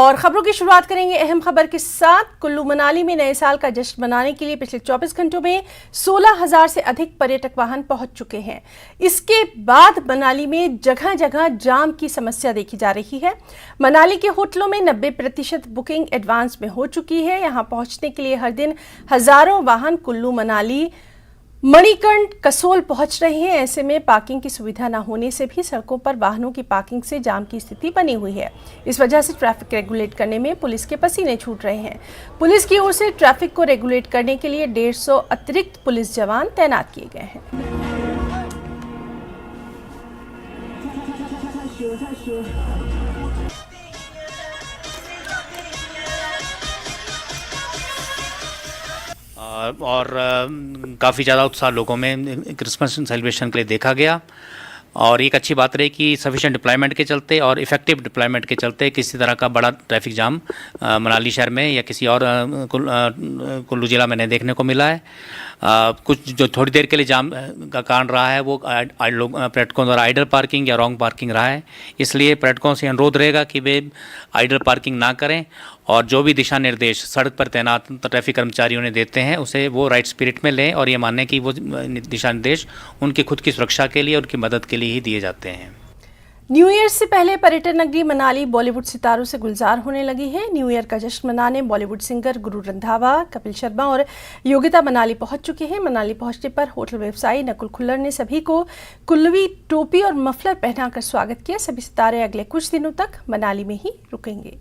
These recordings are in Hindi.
और खबरों की शुरुआत करेंगे अहम खबर के साथ। कुल्लू मनाली में नए साल का जश्न मनाने के लिए पिछले 24 घंटों में 16,000 से अधिक पर्यटक वाहन पहुंच चुके हैं। इसके बाद मनाली में जगह जगह जाम की समस्या देखी जा रही है। मनाली के होटलों में 90% बुकिंग एडवांस में हो चुकी है। यहां पहुंचने के लिए हर दिन हजारों वाहन कुल्लू मनाली मणिकर्ण कसोल पहुंच रहे हैं। ऐसे में पार्किंग की सुविधा न होने से भी सड़कों पर वाहनों की पार्किंग से जाम की स्थिति बनी हुई है। इस वजह से ट्रैफिक रेगुलेट करने में पुलिस के पसीने छूट रहे हैं। पुलिस की ओर से ट्रैफिक को रेगुलेट करने के लिए 150 अतिरिक्त पुलिस जवान तैनात किए गए हैं। और काफ़ी ज़्यादा उत्साह लोगों में क्रिसमस सेलिब्रेशन के लिए देखा गया। और एक अच्छी बात रही कि सफिशिएंट डिप्लॉयमेंट के चलते और इफ़ेक्टिव डिप्लॉयमेंट के चलते किसी तरह का बड़ा ट्रैफिक जाम मनाली शहर में या किसी और कुल्लू ज़िला में नहीं देखने को मिला है। कुछ जो थोड़ी देर के लिए जाम का कारण रहा है वो पर्यटकों द्वारा आइडल पार्किंग या रॉन्ग पार्किंग रहा है। इसलिए पर्यटकों से अनुरोध रहेगा कि वे आइडल पार्किंग ना करें और जो भी दिशा निर्देश सड़क पर तैनात ट्रैफिक कर्मचारियों ने देते हैं उसे वो राइट स्पिरिट में लें और ये मानें कि वो दिशा निर्देश उनकी खुद की सुरक्षा के लिए, उनकी मदद के लिए ही दिए जाते हैं। न्यू ईयर से पहले पर्यटन नगरी मनाली बॉलीवुड सितारों से गुलजार होने लगी है। न्यू ईयर का जश्न मनाने बॉलीवुड सिंगर गुरु रंधावा, कपिल शर्मा और योगिता मनाली पहुंच चुके हैं। मनाली पहुंचने पर होटल व्यवसायी नकुल खुल्लर ने सभी को कुल्लवी टोपी और मफलर पहनाकर स्वागत किया। सभी सितारे अगले कुछ दिनों तक मनाली में ही रुकेंगे।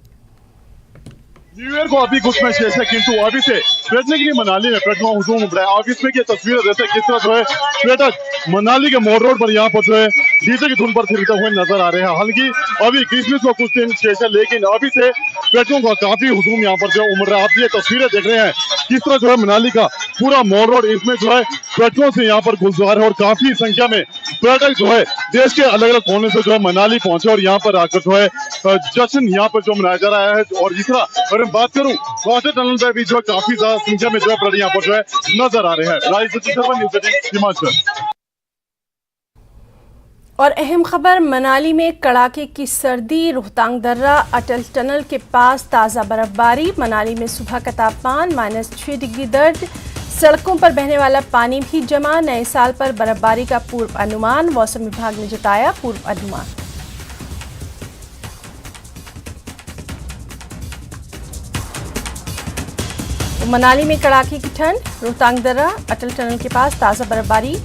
न्यू ईयर को अभी कुछ में शेष है, किंतु अभी से पर्यटन के लिए मनाली में पर्यटकों हुजूम उमड़ा है। ऑफिस में की तस्वीरें रहते किस तरह जो है पर्यटक मनाली के मॉल रोड पर यहाँ पर जो है डीजे की धुन पर फिरते हुए नजर आ रहे हैं। हालांकि अभी क्रिसमस को कुछ दिन शेष है, लेकिन अभी से पर्यटकों का काफी हुजूम यहाँ पर जो उमड़ रहा है। आप ये तस्वीरें देख रहे हैं किस तरह जो है मनाली का पूरा मॉल रोड इसमें जो है पर्यटकों से यहाँ पर गुलजार है और काफी संख्या में पर्यटक जो है देश के अलग अलग कोने से जो है मनाली पहुंचे और यहाँ पर आकर जो है जश्न यहाँ पर जो मनाया जा रहा है। और इस तरह अगर मैं बात करूं वाटर टनल पे भी जो है काफी ज्यादा संख्या में जो है पर्यटक यहाँ पर जो है नजर आ रहे हैं। हिमाचल। और अहम खबर मनाली में कड़ाके की सर्दी, रोहतांग दर्रा अटल टनल के पास ताज़ा बर्फबारी। मनाली में सुबह का तापमान -6 डिग्री दर्ज। सड़कों पर बहने वाला पानी भी जमा। नए साल पर बर्फबारी का पूर्व अनुमान, मौसम विभाग ने जताया पूर्व अनुमान। मनाली में कड़ाके की ठंड, रोहतांग दर्रा अटल टनल के पास ताज़ा बर्फबारी।